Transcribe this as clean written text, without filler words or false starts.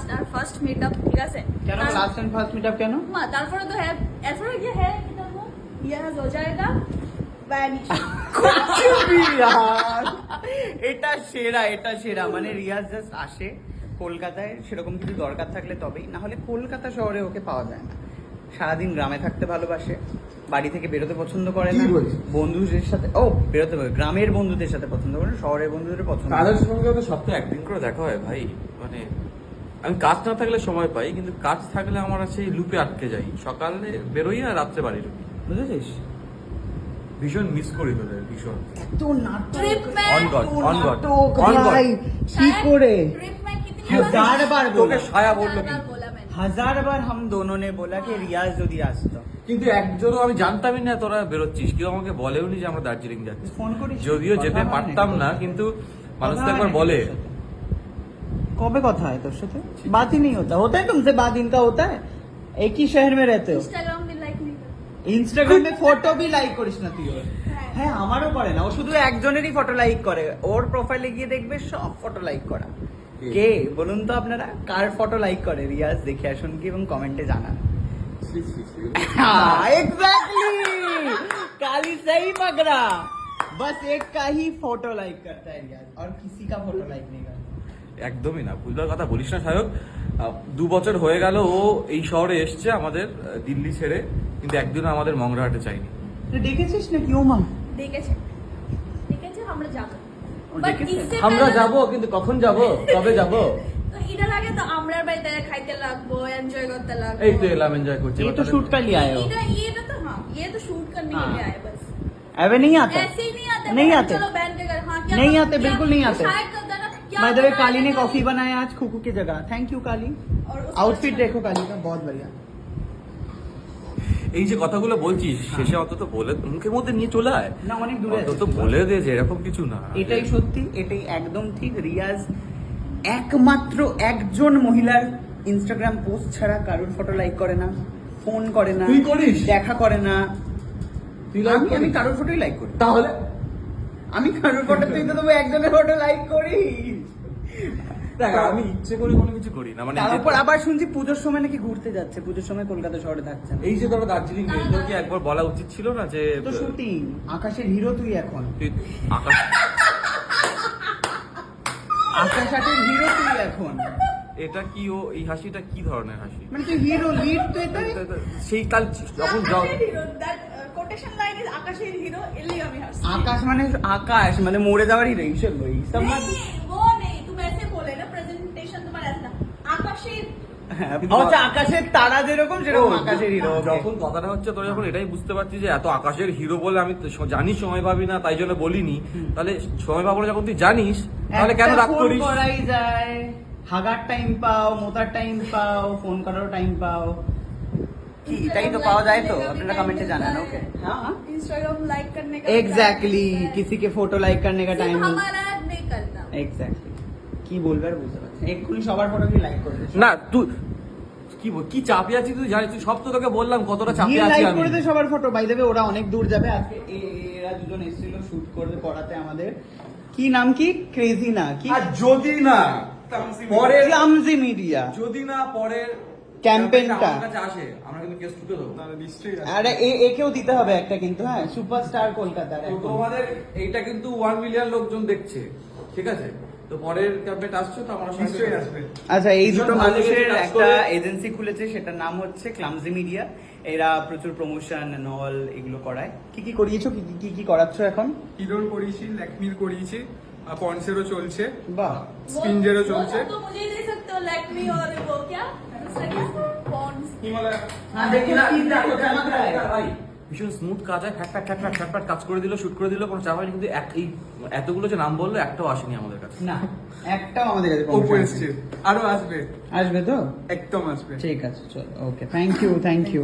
Last আর first meetup, ঠিক আছে? কেন লাস্ট এন্ড ফার্স্ট মিটআপ কেন? তারপরে তো হ্যাঁ, এরপরে কি হ্যাঁ কি বলবো, ইয়ে हो जाएगा ভ্যানিশ। এটা সেরা মানে রিয়াজ জাস্ট আসে কলকাতায়, সেরকম কিছু দরকার থাকলে তবেই, না হলে কলকাতা শহরে ওকে পাওয়া যায় না। সারাদিন গ্রামে থাকতে ভালোবাসে, বাড়ি থেকে বেরোতে পছন্দ করে না, বন্ধুদের সাথে বেরোতে পারে, গ্রামের বন্ধুদের সাথে পছন্দ করে, শহরের বন্ধুদের পছন্দ করে। তাদের সঙ্গে তো সপ্তাহে একদিন করে দেখা হয় ভাই। মানে আমি কাজ না থাকলে সময় পাই, কিন্তু কাজ থাকলে আমার সেই লুপে আটকে যাই, সকালে বেরোই আর রাত্রে বাড়ি ঢুকি, বুঝেছিস? ভীষণ মিস করি তোদের, ভীষণ। এত নাটক, Trip में On God, on God, নাটক on God। ভাই, কি করে ट्रिप में कितनी हजार बार তোকে बोला, ছায়া বললো কি? बोला मैंने। 1000 बार हम दोनों ने बोला कि रियाज যদি আসতো। কিন্তু একজনও আমি জানতামই না তোরা বেরোচ্ছিস, কেউ আমাকে বলেও নি যে আমরা দার্জিলিং যাচ্ছি। ফোন করিস? যদিও কথা যেতে হয় না, পারতাম না, কিন্তু মানুষ তো কথা একবার হয় না বলে। তোর সাথে? कब কথা है তোর সাথে? बात ही नहीं होता है तुमसे, बात इनका होता है, एक ही शहर में रहते हो। इंस्टाग्राम भी लाइक नहीं करता। ইনস্টাগ্রামে ফটো বি লাইক করিস না তুই ওর? হ্যাঁ আমারও করে না, ও শুধু একজনেরই ফটো লাইক করে, ওর প্রোফাইলে গিয়ে দেখবে সব ফটো লাইক করা। কে বলুন তো আপনারা, কার ফটো লাইক করে রিয়াজ? দেখে আসুন কি এবং কমেন্টে জানান। एग्जैक्टली, काली सही पकड़ा, बस एक का ही फोटो लाइक करता है रियाज, और किसी का फोटो लाइक नहीं करता। একদমই না, ভুলবার কথা বলিস না সায়ক। 2 বছর হয়ে গেল ও এই শহরে এসছে আমাদের দিল্লি ছেড়ে, কিন্তু একদিনও আমাদের মংরাহাটে চাইনি। দেখেছিস না কি ওমা? দেখেছে দেখেছে, আমরা যাবো। ও But দেখেছে? इससे আমরা पहले যাব, কিন্তু কখন যাব, কবে যাব? তো এটার আগে তো আমরা বাড়িতে খাইতে লাগবো, এনজয় করতে লাগবো। এই তো এলাম, এনজয় করছি। ये तो शूट कर लिया है वो, ये तो हाँ, ये तो शूट करने के लिए आए बस। अबे नहीं आता, ऐसे ही नहीं आते, नहीं बहन, आते, चलो बहन के घर। हाँ, क्या नहीं क्या- आते, क्या- बिल्कुल नहीं आते। शायद करता ना, क्या बाय द वे बनाया काली ने है कॉफी बनाया आज खुकू की जगह, थैंक यू काली। और उसका आउटफिट अच्छा- देखो काली का, बहुत बढ़िया। এই যে কথাগুলো বলছিস, শেষে অন্তত বলে মুখের মধ্যে নিয়ে চলে আয় না অনেক দূরে আছে। অন্তত বলে দে যে এরকম কিছু না। এটাই সত্যি, এটাই একদম ঠিক। রিয়াজ একমাত্র একজন মহিলার ইনস্টাগ্রাম পোস্ট ছাড়া কারোর ফটো লাইক করে না, ফোন করে না, তুই করিস? দেখা করে না। তুই like আমি করিস? কারোর ফটোই লাইক করি, তাহলে আমি কারোর ফটো, তুই তো তবে একজনের ফটো লাইক করি। দেখ, আমি ইচ্ছে করে কোনো কিছু করি না, মানে তার উপর আবার শুনছি পুজোর সময় নাকি ঘুরতে যাচ্ছে, পুজোর সময় কলকাতা শহরে থাকছে না। এই যে ধরো দার্জিলিং গিয়ে তোকে একবার বলা উচিত ছিল না যে তো শুটিং, আকাশের হিরো তুই এখন, তুই আকাশ আকাশের হিরো তুই এখন, এটা কি, ও এই হাসিটা কি ধরনের হাসি? মানে তুই হিরো, লিড তুই তাই। সেই কাল যখন আকাশের hero, that, quotation line is আকাশের hero, এলেই আমি হাসছি। আকাশ মানে আকাশ মানে মরে যাওয়ার হিরো, এইসব এইসব মানে नहीं, वो नहीं, तुम ऐसे बोले ना, प्रेजेंटेशन तुम्हारा ऐसा ना। आकाশের আচ্ছা, আকাশের তারা যেরকম সেরকম আকাশের হিরো। যখন কথাটা হচ্ছে তোরা যখন এটাই বুঝতে পারছিস যে এত আকাশের হিরো বলে আমি তো জানি সময় পাবি না, তাই জন্য বলিনি, তাহলে সময় পাবো না যখন তুই জানিস, তাহলে কেন রাগ করিস? করাই যায়, হাগার টাইম পাও, মোতার টাইম পাও, ফোন করারও টাইম পাও, কি এটাই তো পাওয়া যায়। তো আপনারা কমেন্টে জানান। ওকে, হ্যাঁ इंस्टाग्राम लाइक करने का एग्जैक्टली, किसी के फोटो लाइक करने का टाइम नहीं। हमारा नहीं करता। एग्जैक्टली, কি বলবে আর বুঝতে পারছি, এক্ষুনি সবার ফটো কি লাইক করবে? না তুই কি চাপে আছিস তুই জানিস, তুই সব তো তোকে বললাম কতটা চাপে গিয়ে আছি লাইক আমি। করে দে সবার ফটো। বাই দ্য ওয়ে ওরা অনেক দূর যাবে আজকে, এরা দুজন এসেছিল শুট করতে পড়াতে আমাদের। কি নাম কি? ক্রেজি না কি? আর যদি না পরের ক্লামজি মিডিয়া, যদি না পরের ক্যাম্পেইনটা আমার কাছে আসে, আমরা কিন্তু কেস টুকে দেবো। আরে একেও দিতে হবে একটা কিন্তু, হ্যাঁ, সুপারস্টার কলকাতার তো একদম। তোমাদের এইটা কিন্তু 1 মিলিয়ন লোকজন দেখছে, ঠিক আছে? তো পরের ক্যাম্পেইন আসছে, তো আমরা নিশ্চয়ই আসবে। আচ্ছা, এই দুটো ভীষণ ভালো মানুষের লেগেছে কাজ একটা করে। এজেন্সি খুলেছে, সেটার নাম হচ্ছে ক্লামজি মিডিয়া। এরা প্রচুর প্রমোশন নল এগুলো করায়। কি কি করিয়েছো, কি কি করাচ্ছ এখন? হিরোর করিয়েছি, ল্যাকমির করিয়েছি, পন্সেরও চলছে, বাহ, স্পিনজেরও वो চলছে। तो मुझे ही दे सकते हो, लैक्मी और वो क्या दूसरा क्या पॉन्ड्स। হিমালয় হ্যাঁ, দেখো skin দেখো, চমক রায়। ভাই, ভীষণ স্মুথ কাজ হয়, ফ্যাট কাজ করে দিল, শুট করে দিল, কোনো চাপ হয়নি, কিন্তু এই এতগুলো যে নাম বললো একটাও আসেনি আমাদের কাছে। না, একটাও আমাদের কাছে ওপো promotion এসছে, আসেনি। আরো আসবে, আসবে তো? একদম আসবে। ঠিক আছে, চলো, ওকে, থ্যাংক ইউ। Thank you.